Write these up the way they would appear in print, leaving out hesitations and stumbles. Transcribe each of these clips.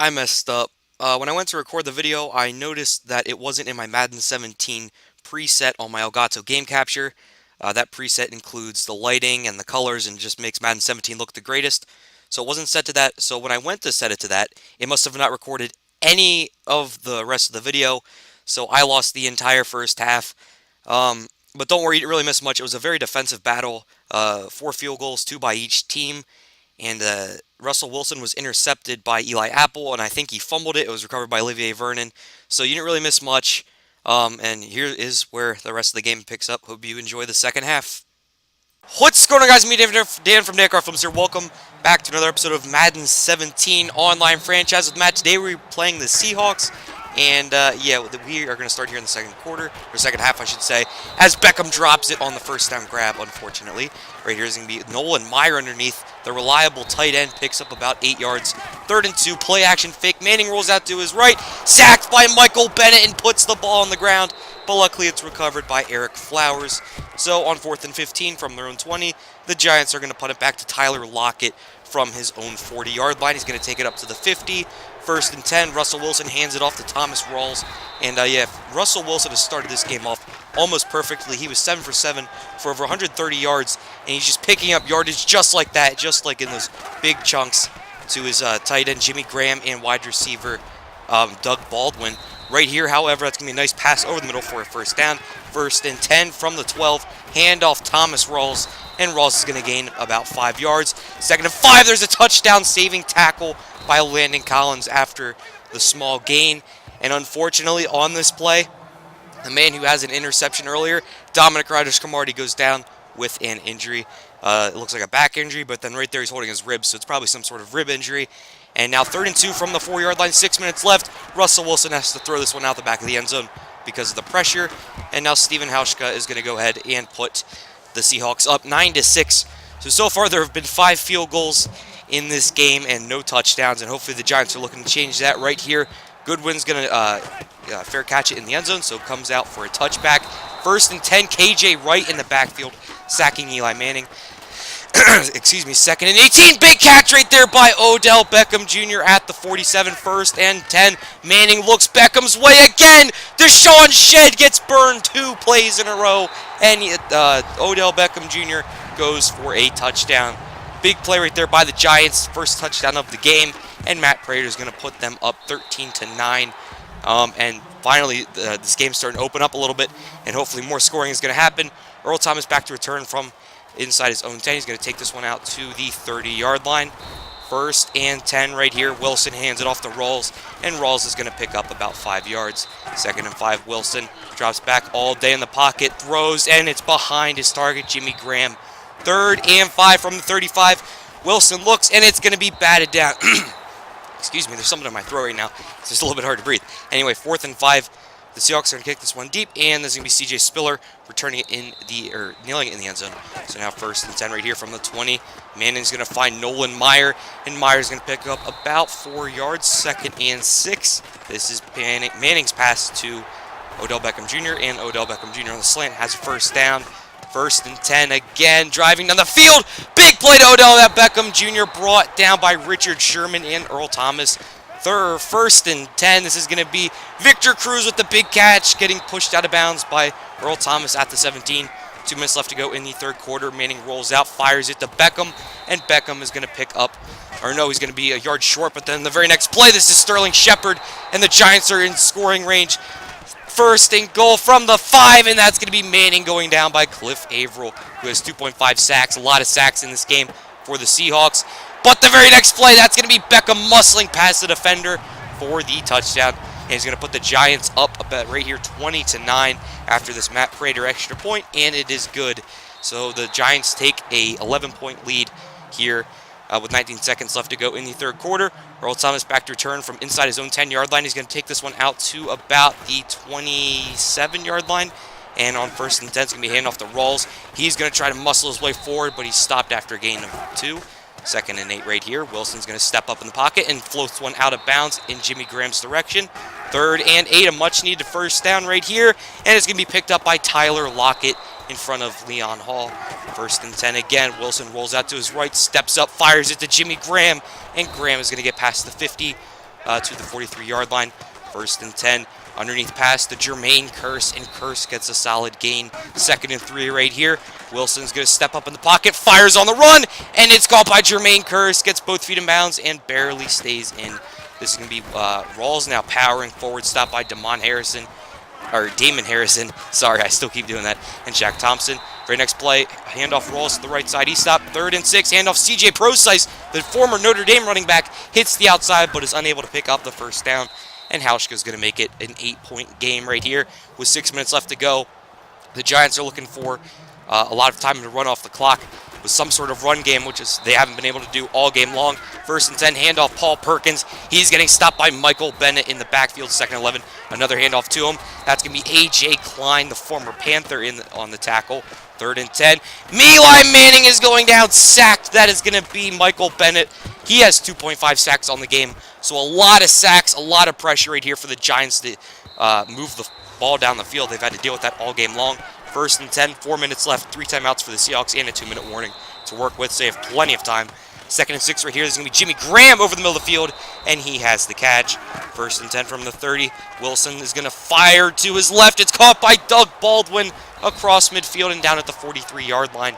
I messed up. When I went to record the video, I noticed that it wasn't in my Madden 17 preset on my Elgato game capture. That preset includes the lighting and the colors and just makes Madden 17 look the greatest. So it wasn't set to that. So when I went to set it to that, it must have not recorded any of the rest of the video. So I lost the entire first half. But don't worry, you didn't really miss much. It was a very defensive battle. 4 field goals, 2 by each team. And Russell Wilson was intercepted by Eli Apple, and I think he fumbled it. It was recovered by Olivier Vernon. So you didn't really miss much. And here is where the rest of the game picks up. Hope you enjoy the second half. What's going on, guys? Me, Dan from DanCarFilms here. Welcome back to another episode of Madden 17 Online Franchise with Matt. Today we're playing the Seahawks. And, yeah, we are going to start here in the second quarter, or second half, I should say, as Beckham drops it on the first down grab, unfortunately. Right here is going to be Nolan Meyer underneath. The reliable tight end picks up about 8 yards. 3rd and 2, play action fake. Manning rolls out to his right, sacked by Michael Bennett and puts the ball on the ground. But luckily it's recovered by Eric Flowers. So on 4th and 15 from their own 20, the Giants are going to punt it back to Tyler Lockett from his own 40-yard line. He's going to take it up to the 50. 1st and 10, Russell Wilson hands it off to Thomas Rawls. And yeah, Russell Wilson has started this game off almost perfectly. He was 7 for 7 for over 130 yards, and he's just picking up yardage just like that, just like in those big chunks to his tight end Jimmy Graham and wide receiver Doug Baldwin. Right here, however, that's going to be a nice pass over the middle for a first down. 1st and 10 from the 12, handoff Thomas Rawls, and Rawls is going to gain about 5 yards. 2nd and 5, there's a touchdown saving tackle by Landon Collins after the small gain. And unfortunately, on this play, the man who has an interception earlier, Dominic Ryder-Cromartie, goes down with an injury. It looks like a back injury, but then right there he's holding his ribs, so it's probably some sort of rib injury. And now 3rd and 2 from the 4-yard line, 6 minutes left. Russell Wilson has to throw this one out the back of the end zone because of the pressure. And now Steven Hauschka is going to go ahead and put the Seahawks up 9-6. So far there have been 5 field goals in this game and no touchdowns, and hopefully the Giants are looking to change that right here. Goodwin's going to fair catch it in the end zone, so comes out for a touchback. 1st and 10, KJ Wright in the backfield, sacking Eli Manning. Excuse me, 2nd and 18, big catch right there by Odell Beckham Jr. at the 47, 1st and 10. Manning looks Beckham's way again. Deshaun Shedd gets burned 2 plays in a row, and Odell Beckham Jr. goes for a touchdown. Big play right there by the Giants, first touchdown of the game, and Matt Prater is going to put them up 13-9. And finally, this game's starting to open up a little bit, and hopefully more scoring is going to happen. Earl Thomas back to return from inside his own 10. He's going to take this one out to the 30-yard line. 1st and 10 right here. Wilson hands it off to Rawls, and Rawls is going to pick up about 5 yards. 2nd and 5, Wilson drops back all day in the pocket, throws, and it's behind his target, Jimmy Graham. 3rd and 5 from the 35. Wilson looks, and it's going to be batted down. Excuse me, there's something in my throat right now. It's just a little bit hard to breathe. Anyway, 4th and 5. The Seahawks are going to kick this one deep, and there's going to be CJ Spiller returning it nailing it in the end zone. So now 1st and 10 right here from the 20. Manning's going to find Nolan Meyer, and Meyer's going to pick up about 4 yards. 2nd and 6. This is Manning's pass to Odell Beckham Jr., and Odell Beckham Jr. on the slant has a first down. 1st and 10 again, driving down the field. Big play to Odell Beckham Jr. brought down by Richard Sherman and Earl Thomas. 1st and 10. This is going to be Victor Cruz with the big catch, getting pushed out of bounds by Earl Thomas at the 17. 2 minutes left to go in the 3rd quarter. Manning rolls out, fires it to Beckham, and Beckham is going to pick up, or no, he's going to be a yard short, but then the very next play, this is Sterling Shepard, and the Giants are in scoring range. 1st and goal from the 5, and that's going to be Manning going down by Cliff Averill, who has 2.5 sacks, a lot of sacks in this game for the Seahawks. But the very next play, that's going to be Beckham muscling past the defender for the touchdown. And he's going to put the Giants up about right here 20-9 after this Matt Prater extra point, and it is good. So the Giants take a 11-point lead here with 19 seconds left to go in the 3rd quarter. Earl Thomas back to return from inside his own 10-yard line. He's going to take this one out to about the 27-yard line. And on 1st and 10, it's going to be handoff to Rawls. He's going to try to muscle his way forward, but he's stopped after a gain of 2. 2nd and 8 right here. Wilson's going to step up in the pocket and floats one out of bounds in Jimmy Graham's direction. 3rd and 8, a much-needed first down right here. And it's going to be picked up by Tyler Lockett in front of Leon Hall. 1st and 10 again. Wilson rolls out to his right, steps up, fires it to Jimmy Graham. And Graham is going to get past the 50 to the 43-yard line. 1st and 10. Underneath pass to Jermaine Kearse, and Kearse gets a solid gain. 2nd and 3 right here. Wilson's going to step up in the pocket, fires on the run, and it's caught by Jermaine Kearse. Gets both feet in bounds and barely stays in. This is going to be Rawls now powering forward, stopped by Damon Harrison. Or Damon Harrison. Sorry, I still keep doing that. And Shaq Thompson. Very next play, handoff Rawls to the right side. He stopped. 3rd and 6. Handoff CJ Prosise, the former Notre Dame running back, hits the outside but is unable to pick up the 1st down. And Hauschka's going to make it an 8-point game right here with 6 minutes left to go. The Giants are looking for a lot of time to run off the clock with some sort of run game, which is they haven't been able to do all game long. 1st and 10, handoff Paul Perkins. He's getting stopped by Michael Bennett in the backfield. 2nd and 11, another handoff to him. That's going to be A.J. Klein, the former Panther, on the tackle. 3rd and 10. Eli Manning is going down, sacked. That is going to be Michael Bennett. He has 2.5 sacks on the game. So a lot of sacks, a lot of pressure right here for the Giants to move the ball down the field. They've had to deal with that all game long. 1st and 10, 4 minutes left, 3 timeouts for the Seahawks, and a 2-minute warning to work with, so they have plenty of time. 2nd and 6 right here. This is going to be Jimmy Graham over the middle of the field, and he has the catch. 1st and 10 from the 30. Wilson is going to fire to his left. It's caught by Doug Baldwin across midfield and down at the 43-yard line.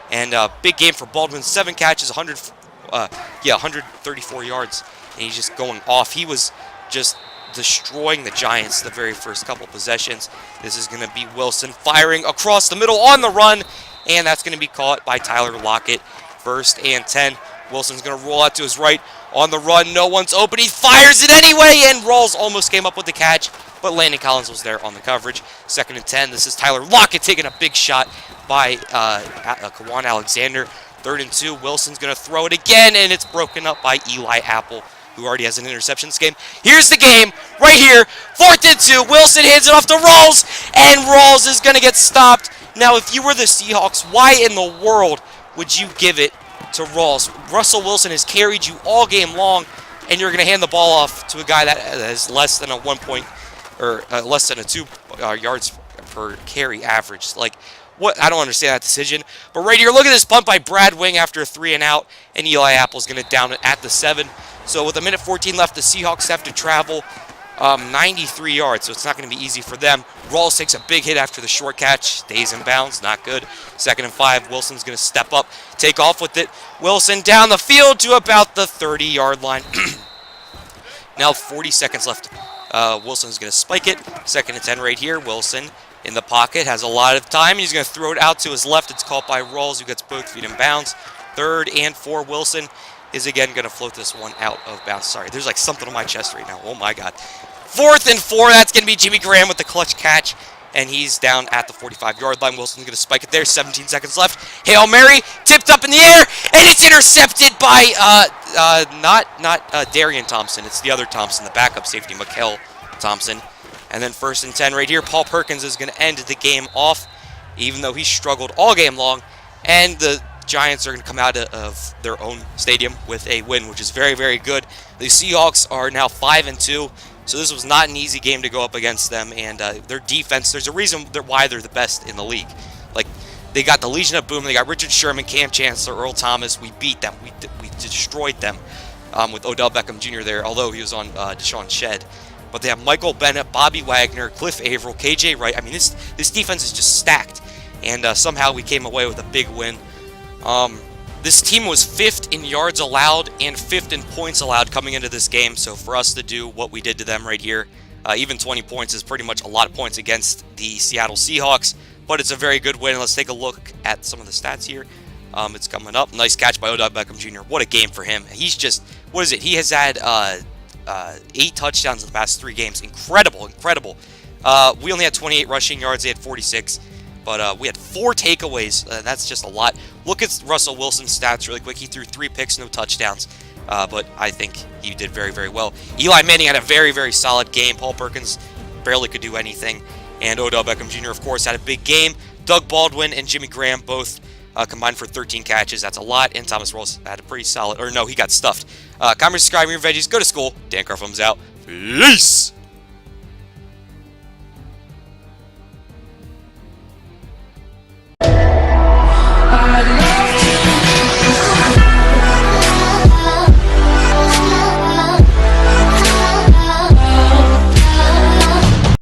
And big game for Baldwin. 7 catches, 134 yards, and he's just going off. He was just destroying the Giants the very first couple possessions. This is going to be Wilson firing across the middle on the run, and that's going to be caught by Tyler Lockett. 1st and 10. Wilson's going to roll out to his right on the run. No one's open. He fires it anyway, and Rawls almost came up with the catch, but Landon Collins was there on the coverage. 2nd and 10. This is Tyler Lockett taking a big shot by Kawan Alexander. 3rd and 2. Wilson's going to throw it again, and it's broken up by Eli Apple, who already has an interception this game. Here's the game right here. 4th and 2. Wilson hands it off to Rawls, and Rawls is going to get stopped. Now, if you were the Seahawks, why in the world would you give it to Rawls? Russell Wilson has carried you all game long, and you're going to hand the ball off to a guy that has less than a 1 point or less than a 2 yards per carry average. Like, what? I don't understand that decision. But right here, look at this punt by Brad Wing after a 3 and out, and Eli Apple's going to down it at the 7. So with 1:14 left, the Seahawks have to travel 93 yards, so it's not going to be easy for them. Rawls takes a big hit after the short catch, stays in bounds, not good. 2nd and 5, Wilson's going to step up, take off with it. Wilson down the field to about the 30-yard line. Now 40 seconds left. Wilson's going to spike it. 2nd and 10 right here. Wilson in the pocket, has a lot of time. He's going to throw it out to his left. It's caught by Rawls, who gets both feet in bounds. 3rd and 4, Wilson is again going to float this one out of bounds. Sorry, there's like something on my chest right now. Oh my God. 4th and 4, that's going to be Jimmy Graham with the clutch catch, and he's down at the 45-yard line. Wilson's going to spike it there. 17 seconds left. Hail Mary, tipped up in the air, and it's intercepted by not Darian Thompson. It's the other Thompson, the backup safety, Mikael Thompson. And then 1st and 10 right here. Paul Perkins is going to end the game off, even though he struggled all game long, and the Giants are going to come out of their own stadium with a win, which is very, very good. The Seahawks are now 5-2, so this was not an easy game to go up against them. And their defense, there's a reason why they're the best in the league. Like, they got the Legion of Boom, they got Richard Sherman, Cam Chancellor, Earl Thomas. We beat them. We destroyed them with Odell Beckham Jr. there, although he was on Deshaun Shedd. But they have Michael Bennett, Bobby Wagner, Cliff Averill, KJ Wright. I mean, this defense is just stacked. And somehow we came away with a big win. This team was 5th in yards allowed and 5th in points allowed coming into this game. So for us to do what we did to them right here, even 20 points is pretty much a lot of points against the Seattle Seahawks. But it's a very good win. Let's take a look at some of the stats here. It's coming up. Nice catch by Odell Beckham Jr. What a game for him. He's just, what is it? He has had 8 touchdowns in the past 3 games. Incredible, incredible. We only had 28 rushing yards. They had 46. But we had 4 takeaways. That's just a lot. Look at Russell Wilson's stats really quick. He threw 3 picks, no touchdowns. But I think he did very, very well. Eli Manning had a very, very solid game. Paul Perkins barely could do anything. And Odell Beckham Jr., of course, had a big game. Doug Baldwin and Jimmy Graham both combined for 13 catches. That's a lot. And Thomas Rawls had a pretty solid, or no, he got stuffed. Comment, subscribe, your veggies. Go to school. DanCarFilms out. Peace!